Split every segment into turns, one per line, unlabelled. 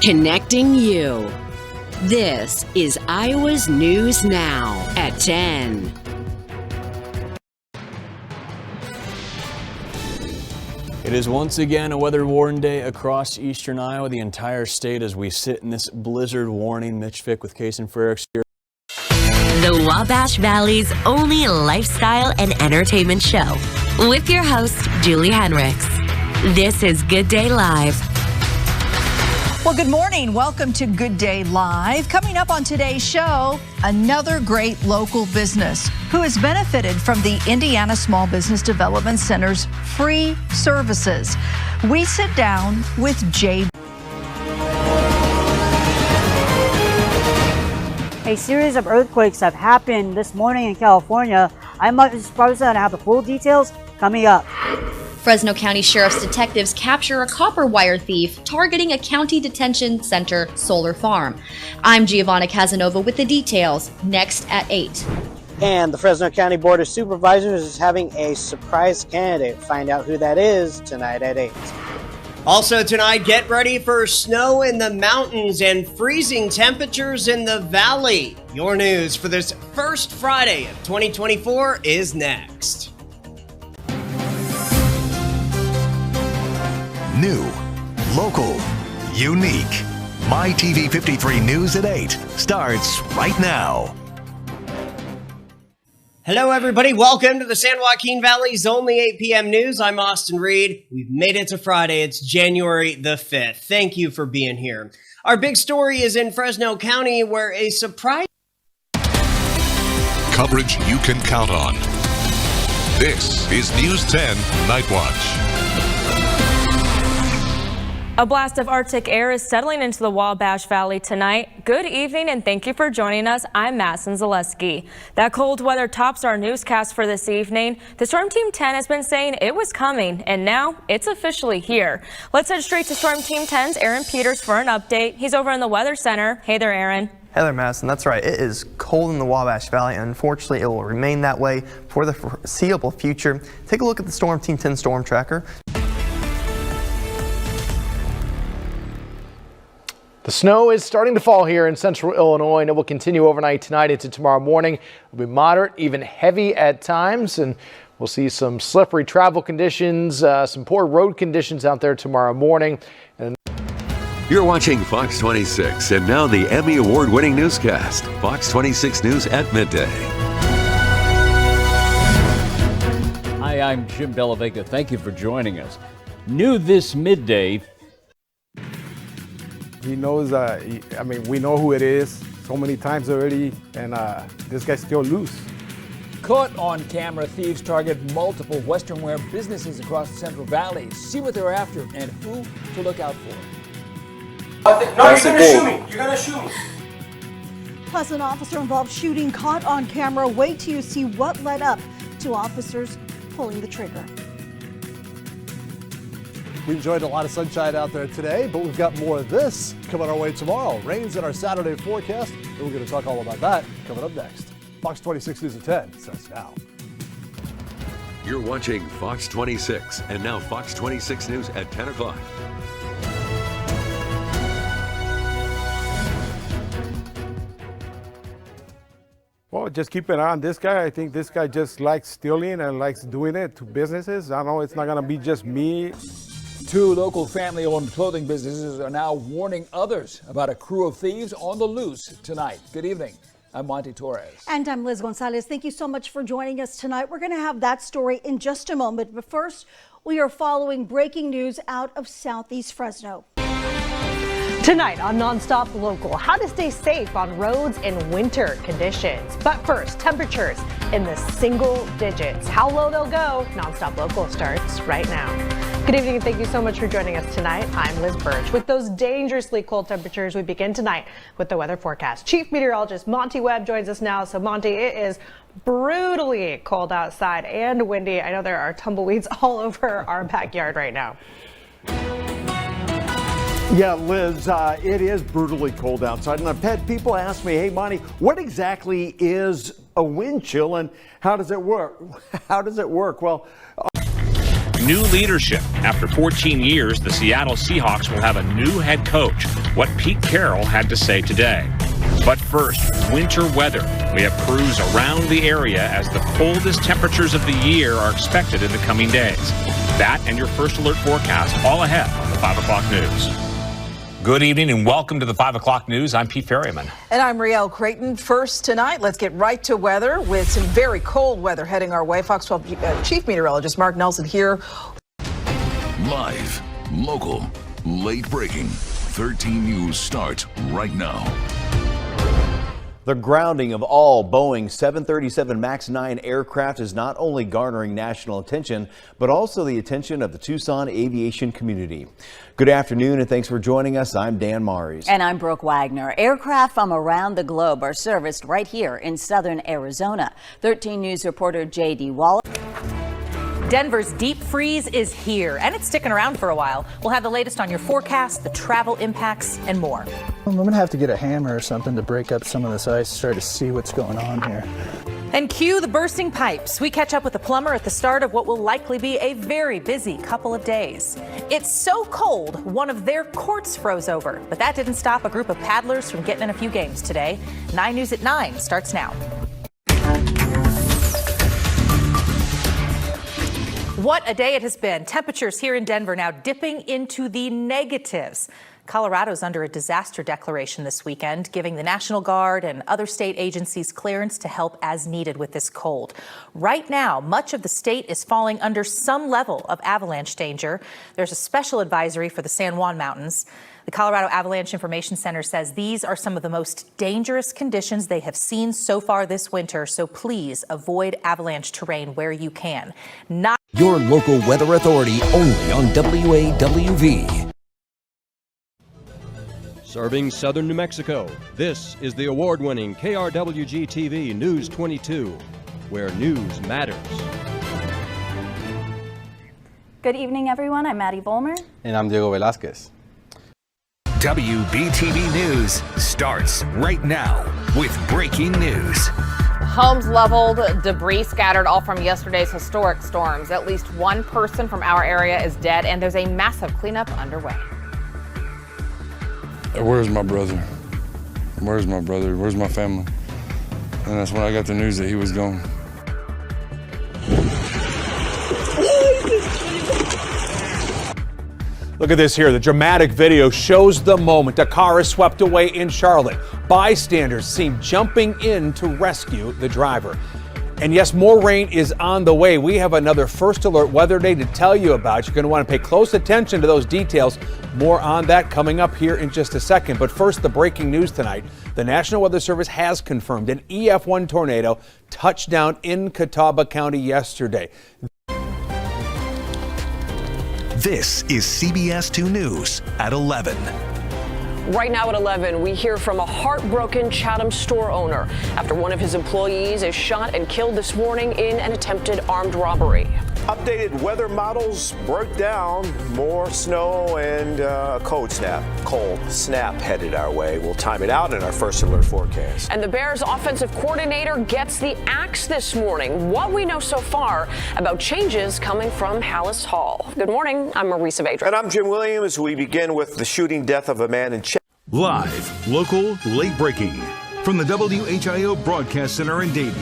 Connecting you. This is Iowa's News Now at 10.
It is once again a weather-worn day across eastern Iowa, the entire state, as we sit in this blizzard warning. Mitch Fick with Case and Frericks here.
The Wabash Valley's only lifestyle and entertainment show with your host, Julie Henricks. This is Good Day Live.
Well, good morning. Welcome to Good Day Live. Coming up on today's show, another great local business who has benefited from the Indiana Small Business Development Center's free services. We sit down with Jay.
A series of earthquakes have happened this morning in California. I'm Marcus Plaza and I have the full details coming up.
Fresno County Sheriff's detectives capture a copper wire thief targeting a county detention center solar farm. I'm Giovanna Casanova with the details, next at 8.
And the Fresno County Board of Supervisors is having a surprise candidate. Find out who that is tonight at 8.
Also tonight, get ready for snow in the mountains and freezing temperatures in the valley. Your news for this first Friday of 2024 is next.
New, local, unique. My TV 53 News at 8 starts right now.
Hello, everybody. Welcome to the San Joaquin Valley's only 8 p.m. news. I'm Austin Reed. We've made it to Friday. It's January the 5th. Thank you for being here. Our big story is in Fresno County, where a surprise
coverage you can count on. This is News 10 Night Watch.
A blast of Arctic air is settling into the Wabash Valley tonight. Good evening and thank you for joining us. I'm Madison Zaleski. That cold weather tops our newscast for this evening. The Storm Team 10 has been saying it was coming and now it's officially here. Let's head straight to Storm Team 10's Aaron Peters for an update. He's over in the Weather Center. Hey there, Aaron.
Hey there, Madison. That's right. It is cold in the Wabash Valley, and unfortunately, it will remain that way for the foreseeable future. Take a look at the Storm Team 10 storm tracker.
The snow is starting to fall here in central Illinois, and it will continue overnight tonight into tomorrow morning. It will be moderate, even heavy at times, and we'll see some slippery travel conditions, some poor road conditions out there tomorrow morning.
You're watching Fox 26, and now the Emmy Award-winning newscast, Fox 26 News at midday.
Hi, I'm Jim Bellavega. Thank you for joining us. New this midday.
He knows, we know who it is so many times already, and this guy's still loose.
Caught on camera, thieves target multiple Western wear businesses across the Central Valley. See what they're after and who to look out for.
No, you're gonna shoot me. You're gonna shoot me.
Plus, an officer involved shooting caught on camera. Wait till you see what led up to officers pulling the trigger.
We enjoyed a lot of sunshine out there today, but we've got more of this coming our way tomorrow. Rains in our Saturday forecast, and we're going to talk all about that coming up next. Fox 26 News at 10 starts now.
You're watching Fox 26, and now Fox 26 News at 10 o'clock.
Well, just keep an eye on this guy. I think this guy just likes stealing and likes doing it to businesses. I know it's not going to be just me.
Two local family-owned clothing businesses are now warning others about a crew of thieves on the loose tonight. Good evening. I'm Monty Torres.
And I'm Liz Gonzalez. Thank you so much for joining us tonight. We're going to have that story in just a moment. But first, we are following breaking news out of Southeast Fresno.
Tonight on Nonstop Local, how to stay safe on roads in winter conditions. But first, temperatures in the single digits. How low they'll go, Nonstop Local starts right now. Good evening and thank you so much for joining us tonight. I'm Liz Birch. With those dangerously cold temperatures, we begin tonight with the weather forecast. Chief Meteorologist Monty Webb joins us now. So Monty, it is brutally cold outside and windy. I know there are tumbleweeds all over our backyard right now.
Yeah, Liz, it is brutally cold outside. And I've had people ask me, hey, Monty, what exactly is a wind chill and how does it work? Well,
new leadership. After 14 years, the Seattle Seahawks will have a new head coach. What Pete Carroll had to say today. But first, winter weather. We have crews around the area as the coldest temperatures of the year are expected in the coming days. That and your first alert forecast all ahead on the 5 o'clock news.
Good evening and welcome to the 5 o'clock news. I'm Pete Ferryman.
And I'm Rielle Creighton. First tonight, let's get right to weather with some very cold weather heading our way. Fox 12 Chief Meteorologist Mark Nelson here.
Live, local, late breaking. 13 News starts right now.
The grounding of all Boeing 737 MAX 9 aircraft is not only garnering national attention, but also the attention of the Tucson aviation community. Good afternoon and thanks for joining us. I'm Dan Maries.
And I'm Brooke Wagner. Aircraft from around the globe are serviced right here in southern Arizona. 13 News reporter J.D. Wallace.
Denver's deep freeze is here, and it's sticking around for a while. We'll have the latest on your forecast, the travel impacts, and more.
I'm going to have to get a hammer or something to break up some of this ice, try to see what's going on here.
And cue the bursting pipes. We catch up with the plumber at the start of what will likely be a very busy couple of days. It's so cold, one of their courts froze over, but that didn't stop a group of paddlers from getting in a few games today. 9 News at 9 starts now. What a day it has been. Temperatures here in Denver now dipping into the negatives. Colorado's under a disaster declaration this weekend, giving the National Guard and other state agencies clearance to help as needed with this cold. Right now, much of the state is falling under some level of avalanche danger. There's a special advisory for the San Juan Mountains. The Colorado Avalanche Information Center says these are some of the most dangerous conditions they have seen so far this winter, so please avoid avalanche terrain where you can. Not
your local weather authority only on WAWV.
Serving southern New Mexico, this is the award-winning KRWG-TV News 22, where news matters.
Good evening, everyone. I'm Maddie Volmer.
And I'm Diego Velasquez.
WBTV News starts right now with breaking news.
Homes leveled, debris scattered, all from yesterday's historic storms. At least one person from our area is dead, and there's a massive cleanup underway.
Where's my brother? Where's my brother? Where's my family? And that's when I got the news that he was gone.
Look at this here. The dramatic video shows the moment a car is swept away in Charlotte. Bystanders seem jumping in to rescue the driver. And yes, more rain is on the way. We have another First Alert weather day to tell you about. You're going to want to pay close attention to those details. More on that coming up here in just a second. But first, the breaking news tonight. The National Weather Service has confirmed an EF1 tornado touched down in Catawba County yesterday.
This is CBS 2 News at 11.
Right now at 11, we hear from a heartbroken Chatham store owner after one of his employees is shot and killed this morning in an attempted armed robbery.
Updated weather models broke down. More snow and a cold snap headed our way. We'll time it out in our First Alert forecast.
And the Bears offensive coordinator gets the axe this morning. What we know so far about changes coming from Hallis Hall. Good morning. I'm Marisa Vedra.
And I'm Jim Williams. We begin with the shooting death of a man in
Live, local, late breaking. From the WHIO Broadcast Center in Dayton,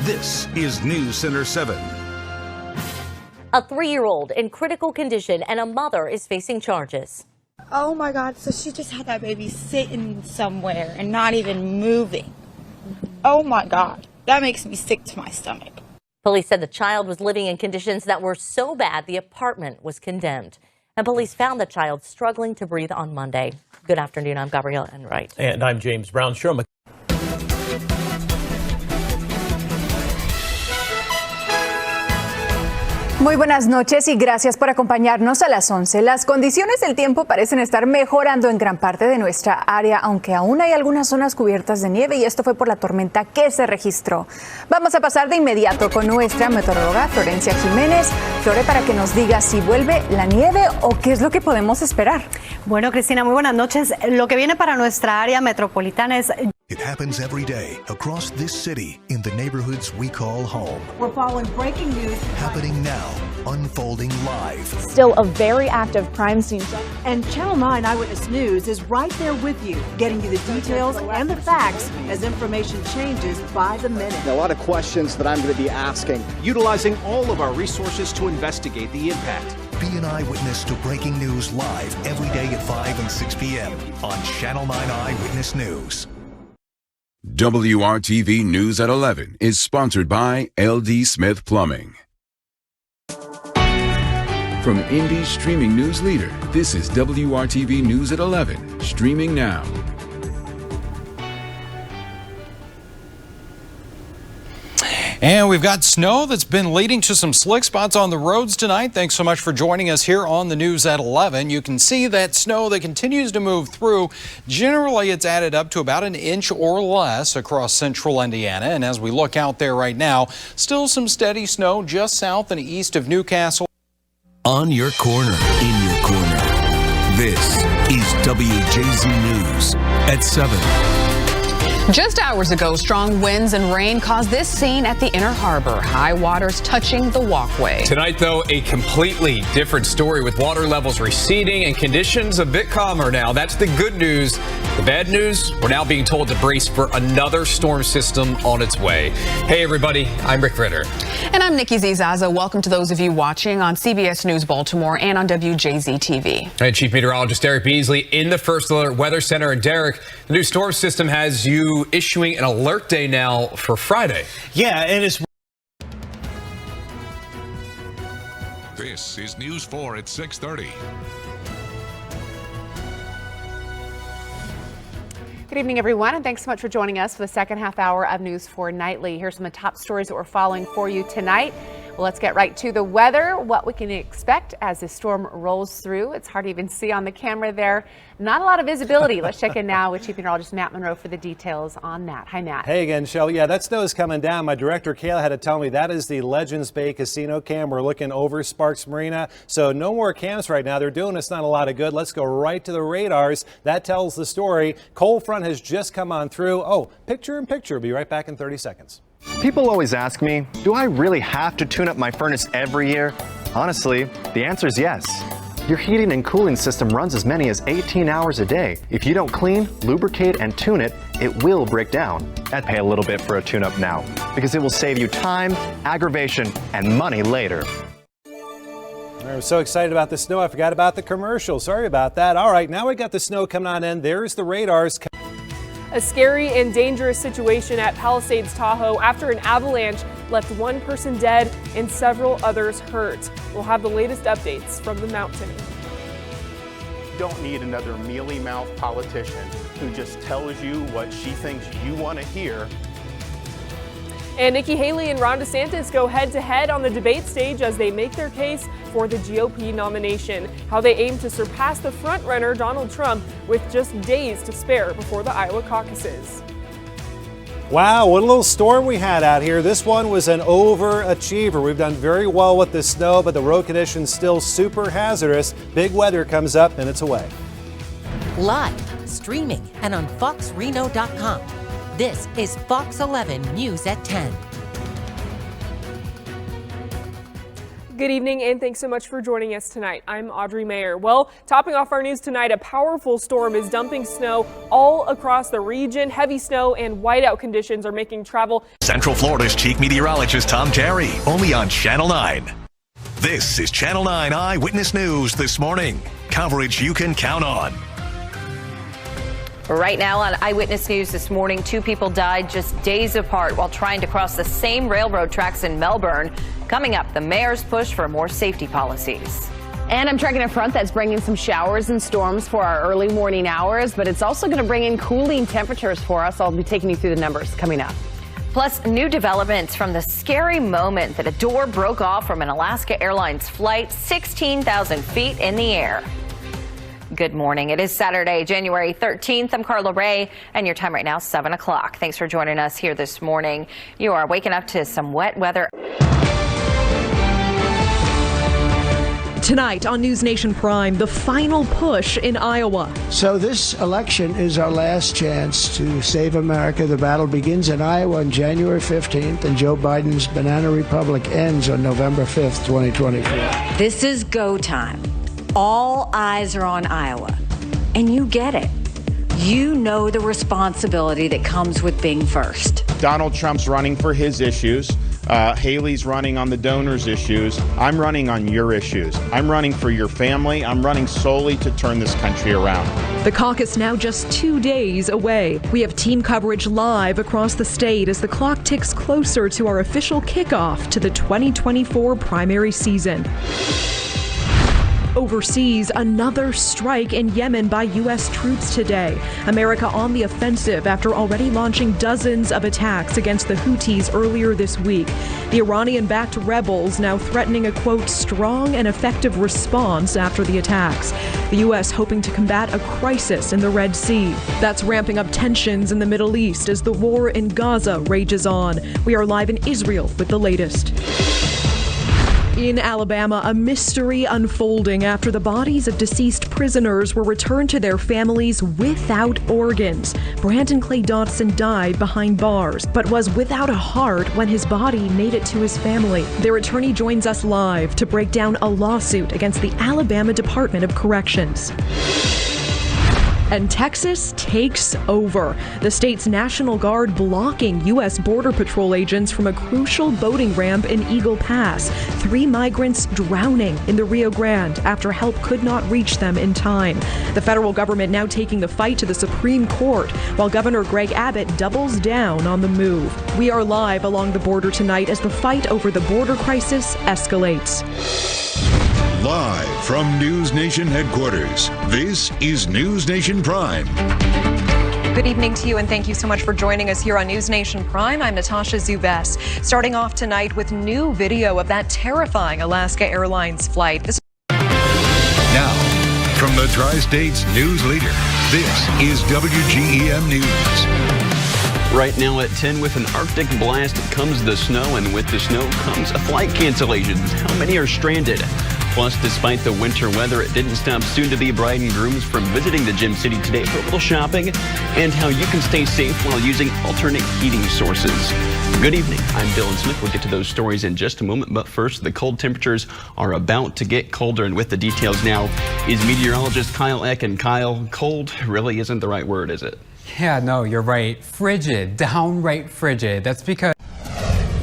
this is News Center 7.
A 3-year-old in critical condition and a mother is facing charges.
Oh my God, so she just had that baby sitting somewhere and not even moving. Oh my God, that makes me sick to my stomach.
Police said the child was living in conditions that were so bad the apartment was condemned. And police found the child struggling to breathe on Monday. Good afternoon, I'm Gabrielle Enright.
And I'm James Brown. Sherman.
Muy buenas noches y gracias por acompañarnos a las 11. Las condiciones del tiempo parecen estar mejorando en gran parte de nuestra área, aunque aún hay algunas zonas cubiertas de nieve y esto fue por la tormenta que se registró. Vamos a pasar de inmediato con nuestra meteoróloga Florencia Jiménez. Flore, para que nos diga si vuelve la nieve o qué es lo que podemos esperar.
Bueno, Cristina, muy buenas noches. Lo que viene para nuestra área metropolitana es
It happens every day across this city in the neighborhoods we call home.
We're following breaking news.
Happening now, unfolding live.
Still a very active crime scene. And Channel 9 Eyewitness News is right there with you, getting you the details and the facts as information changes by the minute.
A lot of questions that I'm going to be asking.
Utilizing all of our resources to investigate the impact.
Be an eyewitness to breaking news live every day at 5 and 6 p.m. on Channel 9 Eyewitness News.
WRTV News at 11 is sponsored by LD Smith Plumbing. From Indy's streaming news leader, this is WRTV News at 11, streaming now.
And we've got snow that's been leading to some slick spots on the roads tonight. Thanks so much for joining us here on the News at 11. You can see that snow that continues to move through. Generally, it's added up to about an inch or less across central Indiana. And as we look out there right now, still some steady snow just south and east of Newcastle.
On your corner, in your corner. This is WJZ News at 7.
Just hours ago, strong winds and rain caused this scene at the Inner Harbor. High waters touching the walkway.
Tonight, though, a completely different story with water levels receding and conditions a bit calmer now. That's the good news. The bad news, we're now being told to brace for another storm system on its way. Hey, everybody, I'm Rick Ritter.
And I'm Nikki Zizaza. Welcome to those of you watching on CBS News Baltimore and on WJZ TV.
Hey, Chief Meteorologist Derek Beasley in the First Alert Weather Center. And Derek, the new storm system has you issuing an alert day now for Friday.
Yeah, and it's...
This is News 4 at 6:30.
Good evening, everyone, and thanks so much for joining us for the second half hour of News 4 Nightly. Here's some of the top stories that we're following for you tonight. Well, let's get right to the weather, what we can expect as the storm rolls through. It's hard to even see on the camera there. Not a lot of visibility. Let's check in now with Chief Meteorologist Matt Monroe for the details on that. Hi, Matt.
Hey again, Shelley. Yeah, that snow is coming down. My director, Kayla, had to tell me that is the Legends Bay Casino cam. We're looking over Sparks Marina. So no more cams right now. They're doing us not a lot of good. Let's go right to the radars. That tells the story. Cold front has just come on through. Oh, picture in picture. Be right back in 30 seconds.
People always ask me, do I really have to tune up my furnace every year? Honestly, the answer is yes. Your heating and cooling system runs as many as 18 hours a day. If you don't clean, lubricate, and tune it, it will break down. I'd pay a little bit for a tune-up now, because it will save you time, aggravation, and money later.
I'm so excited about the snow, I forgot about the commercial. Sorry about that. All right, now we got the snow coming on in. There's the radars.
A scary and dangerous situation at Palisades Tahoe after an avalanche left one person dead and several others hurt. We'll have the latest updates from the mountain.
You don't need another mealy-mouthed politician who just tells you what she thinks you want to hear.
And Nikki Haley and Ron DeSantis go head-to-head on the debate stage as they make their case for the GOP nomination. How they aim to surpass the frontrunner Donald Trump with just days to spare before the Iowa caucuses.
Wow, what a little storm we had out here. This one was an overachiever. We've done very well with the snow, but the road conditions still super hazardous. Big weather comes up and it's away.
Live, streaming, and on foxreno.com. This is Fox 11 News at 10.
Good evening, and thanks so much for joining us tonight. I'm Audrey Mayer. Well, topping off our news tonight, a powerful storm is dumping snow all across the region. Heavy snow and whiteout conditions are making travel.
Central Florida's Chief Meteorologist Tom Terry, only on Channel 9. This is Channel 9 Eyewitness News this morning. Coverage you can count on.
Right now on Eyewitness News this morning, 2 people died just days apart while trying to cross the same railroad tracks in Melbourne. Coming up, the mayor's push for more safety policies.
And I'm tracking a front that's bringing some showers and storms for our early morning hours, but it's also going to bring in cooling temperatures for us. I'll be taking you through the numbers coming up.
Plus, new developments from the scary moment that a door broke off from an Alaska Airlines flight 16,000 feet in the air. Good morning. It is Saturday, January 13th. I'm Carla Ray, and your time right now is 7 o'clock. Thanks for joining us here this morning. You are waking up to some wet weather.
Tonight on News Nation Prime, the final push in Iowa.
So this election is our last chance to save America. The battle begins in Iowa on January 15th, and Joe Biden's banana republic ends on November 5th, 2024.
This is go time. All eyes are on Iowa, and you get it. You know the responsibility that comes with being first.
Donald Trump's running for his issues. Haley's running on the donors' issues. I'm running on your issues. I'm running for your family. I'm running solely to turn this country around.
The caucus now just 2 days away. We have team coverage live across the state as the clock ticks closer to our official kickoff to the 2024 primary season. Overseas, another strike in Yemen by U.S. troops today. America on the offensive after already launching dozens of attacks against the Houthis earlier this week. The Iranian-backed rebels now threatening a, quote, strong and effective response after the attacks. The U.S. hoping to combat a crisis in the Red Sea. That's ramping up tensions in the Middle East as the war in Gaza rages on. We are live in Israel with the latest. In Alabama, a mystery unfolding after the bodies of deceased prisoners were returned to their families without organs. Brandon Clay Dotson died behind bars, but was without a heart when his body made it to his family. Their attorney joins us live to break down a lawsuit against the Alabama Department of Corrections. And Texas takes over. The state's National Guard blocking U.S. Border Patrol agents from a crucial boating ramp in Eagle Pass. 3 migrants drowning in the Rio Grande after help could not reach them in time. The federal government now taking the fight to the Supreme Court, while Governor Greg Abbott doubles down on the move. We are live along the border tonight as the fight over the border crisis escalates.
Live from News Nation headquarters, this is News Nation Prime.
Good evening to you, and thank you so much for joining us here on News Nation Prime. I'm Natasha Zubes. Starting off tonight with new video of that terrifying Alaska Airlines flight.
Now, from the Tri-States news leader, this is WGEM News.
Right now at 10 with an Arctic blast comes the snow, and with the snow comes a flight cancellations. How many are stranded? Plus, despite the winter weather, it didn't stop soon-to-be bride and grooms from visiting the Gym City today for a little shopping, and how you can stay safe while using alternate heating sources. Good evening. I'm Dylan Smith. We'll get to those stories in just a moment, but first, the cold temperatures are about to get colder, and with the details now is meteorologist Kyle Eck. And Kyle, cold really isn't the right word, is it?
Yeah, no, you're right. Frigid, downright frigid. That's because...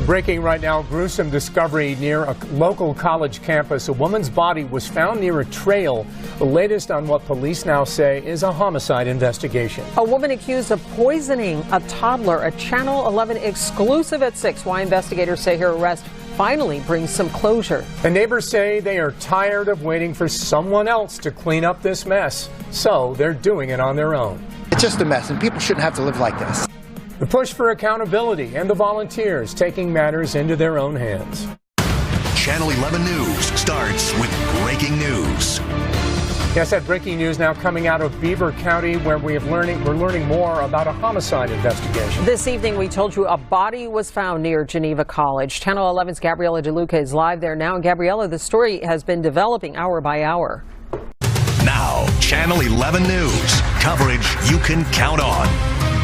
Breaking right now, gruesome discovery near a local college campus. A woman's body was found near a trail. The latest on what police now say is a homicide investigation.
A woman accused of poisoning a toddler. A Channel 11 exclusive at 6. Why investigators say her arrest finally brings some closure.
And neighbors say they are tired of waiting for someone else to clean up this mess. So they're doing it on their own.
It's just a mess, and people shouldn't have to live like this.
The push for accountability and the volunteers taking matters into their own hands.
Channel 11 News starts with breaking news.
Yes, that breaking news now coming out of Beaver County, where we're learning more about a homicide investigation.
This evening, we told you a body was found near Geneva College. Channel 11's Gabriella DeLuca is live there now. And Gabriella, the story has been developing hour by hour.
Now, Channel 11 News. Coverage you can count on.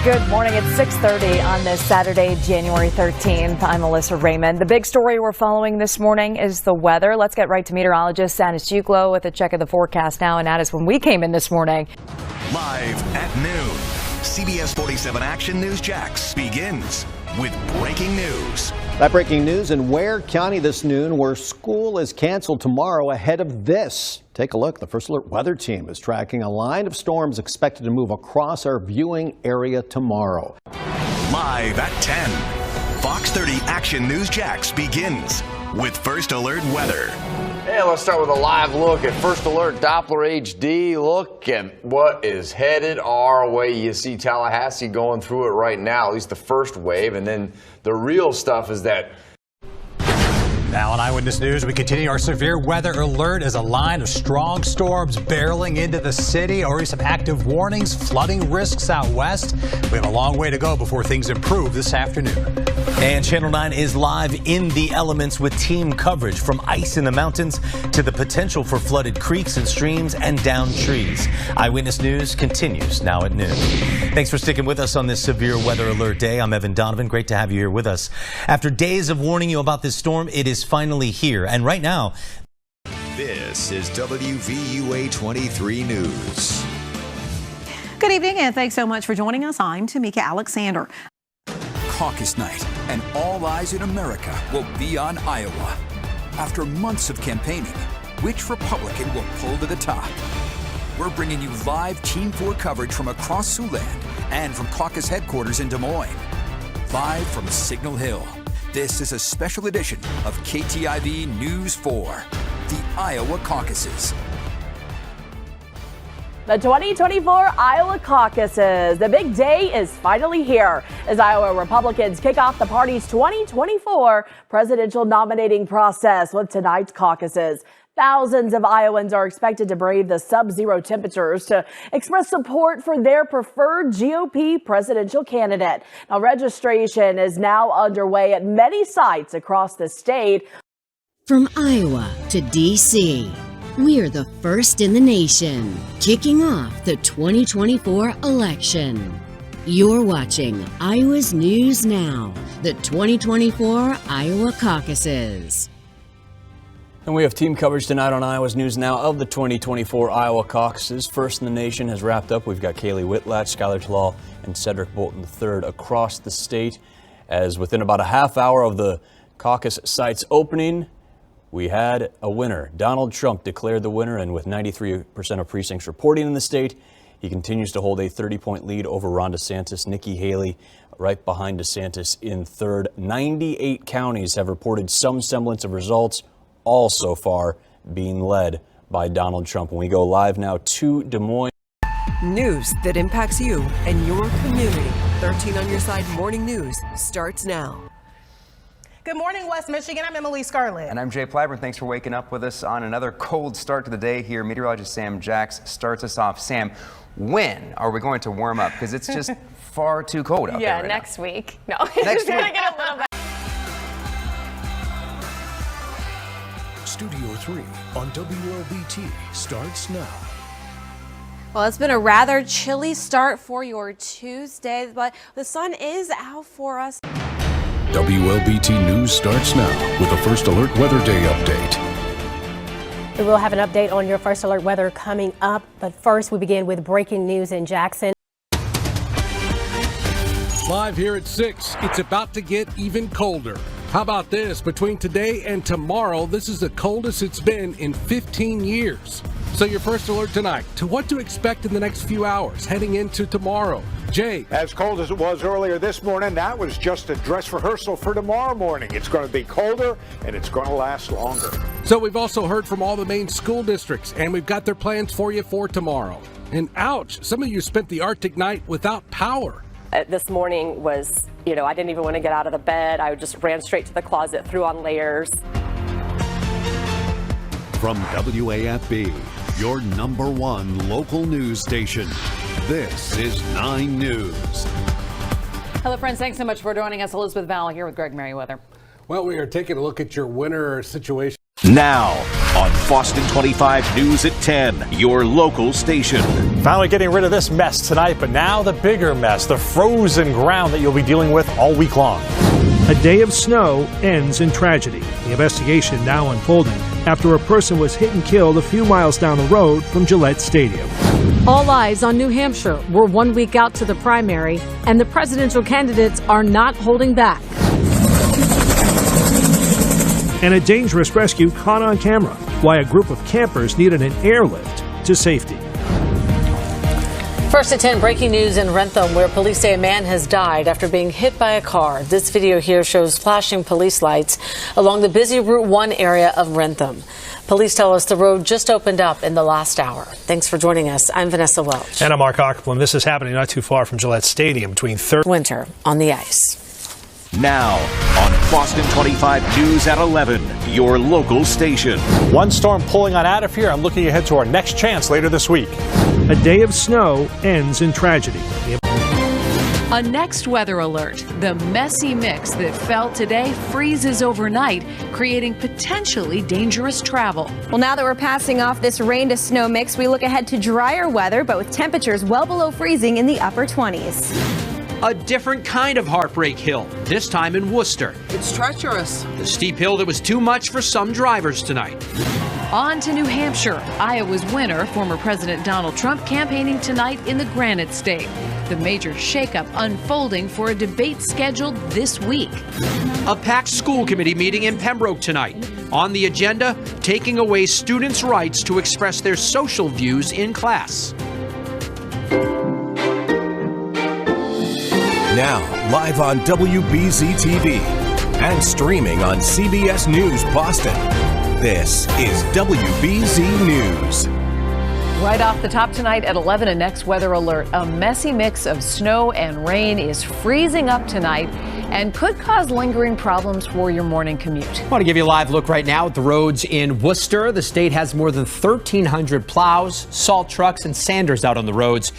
Good morning. It's 6:30 on this Saturday, January 13th. I'm Alyssa Raymond. The big story we're following this morning is the weather. Let's get right to meteorologist Anis Juklo with a check of the forecast now. And Anis, when we came in this morning.
Live at noon, CBS 47 Action News Jax begins with breaking news.
That breaking news in Ware County this noon, where school is canceled tomorrow ahead of this. Take a look. The First Alert Weather Team is tracking a line of storms expected to move across our viewing area tomorrow.
Live at 10, Fox 30 Action News Jax begins with First Alert Weather.
Hey, let's start with a live look at First Alert Doppler HD. Look at what is headed our way. You see Tallahassee going through it right now, at least the first wave, and then the real stuff is that.
Now on Eyewitness News, we continue our severe weather alert as a line of strong storms barreling into the city. Already some active warnings, flooding risks out west. We have a long way to go before things improve this afternoon.
And Channel 9 is live in the elements with team coverage from ice in the mountains to the potential for flooded creeks and streams and downed trees. Eyewitness News continues now at noon. Thanks for sticking with us on this severe weather alert day. I'm Evan Donovan. Great to have you here with us. After days of warning you about this storm, it is finally here. And right now,
this is WVUA 23 News.
Good evening, and thanks so much for joining us. I'm Tamika Alexander.
Caucus night, and all eyes in America will be on Iowa. After months of campaigning, which Republican will pull to the top? We're bringing you live Team 4 coverage from across Siouxland and from caucus headquarters in Des Moines. Live from Signal Hill, this is a special edition of KTIV News 4, the Iowa caucuses.
The 2024 Iowa caucuses. The big day is finally here as Iowa Republicans kick off the party's 2024 presidential nominating process with tonight's caucuses. Thousands of Iowans are expected to brave the sub-zero temperatures to express support for their preferred GOP presidential candidate. Now, registration is now underway at many sites across the state.
From Iowa to D.C., we're the first in the nation, kicking off the 2024 election. You're watching Iowa's News Now, the 2024 Iowa caucuses.
And we have team coverage tonight on Iowa's News Now of the 2024 Iowa caucuses. First in the Nation has wrapped up. We've got Kaylee Whitlatch, Skylar Talal, and Cedric Bolton III across the state. As within about a half hour of the caucus sites opening, we had a winner. Donald Trump declared the winner, and with 93% of precincts reporting in the state, he continues to hold a 30-point lead over Ron DeSantis. Nikki Haley right behind DeSantis in third. 98 counties have reported some semblance of results, all so far being led by Donald Trump. When we go live now to Des Moines.
News that impacts you and your community. 13 on your side morning news starts now.
Good morning, West Michigan. I'm Emily Scarlett.
And I'm Jay Plyburn. Thanks for waking up with us on another cold start to the day here. Meteorologist Sam Jacks starts us off. Sam, when are we going to warm up? Because it's just far too cold out there right
next week. No,
Next week.
Gonna get a little bit.
Studio 3 on WLBT starts now.
Well, it's been a rather chilly start for your Tuesday, but the sun is out for us.
WLBT News starts now with a First Alert Weather Day update.
We will have an update on your First Alert weather coming up, but first we begin with breaking news in Jackson.
Live here at 6, it's about to get even colder. How about this? Between today and tomorrow, this is the coldest it's been in 15 years. So your First Alert tonight to what to expect in the next few hours heading into tomorrow. Jay.
As cold as it was earlier this morning, that was just a dress rehearsal for tomorrow morning. It's going to be colder and it's going to last longer.
So we've also heard from all the main school districts, and we've got their plans for you for tomorrow. And ouch, some of you spent the Arctic night without power.
This morning was, I didn't even want to get out of the bed. I just ran straight to the closet, threw on layers.
From WAFB, your #1 local news station, this is 9 News.
Hello, friends. Thanks so much for joining us. Elizabeth Val here with Greg Merriweather.
Well, we are taking a look at your winter situation.
Now on Boston 25 News at 10, your local station.
Finally getting rid of this mess tonight, but now the bigger mess, the frozen ground that you'll be dealing with all week long.
A day of snow ends in tragedy. The investigation now unfolding after a person was hit and killed a few miles down the road from Gillette Stadium.
All eyes on New Hampshire. We're 1 week out to the primary, and the presidential candidates are not holding back.
And a dangerous rescue caught on camera. Why a group of campers needed an airlift to safety.
First at 10, breaking news in Rentham, where police say a man has died after being hit by a car. This video here shows flashing police lights along the busy Route 1 area of Rentham. Police tell us the road just opened up in the last hour. Thanks for joining us. I'm Vanessa Welch.
And I'm Mark Ockerplum. This is happening not too far from Gillette Stadium between 3rd
Winter on the ice.
Now on Boston 25 News at 11, your local station.
One storm pulling on out of here. I'm looking ahead to our next chance later this week.
A day of snow ends in tragedy.
A next weather alert. The messy mix that fell today freezes overnight, creating potentially dangerous travel.
Well, now that we're passing off this rain to snow mix, we look ahead to drier weather, but with temperatures well below freezing in the upper 20s.
A different kind of heartbreak hill, this time in Worcester.
It's treacherous.
The steep hill that was too much for some drivers tonight.
On to New Hampshire. Iowa's winner, former President Donald Trump, campaigning tonight in the Granite State. The major shakeup unfolding for a debate scheduled this week.
A packed school committee meeting in Pembroke tonight. On the agenda, taking away students' rights to express their social views in class.
Now, live on WBZ TV and streaming on CBS News Boston. This is WBZ News.
Right off the top tonight at 11, a next weather alert. A messy mix of snow and rain is freezing up tonight and could cause lingering problems for your morning commute.
I want to give you a live look right now at the roads in Worcester. The state has more than 1,300 plows, salt trucks, and sanders out on the roads.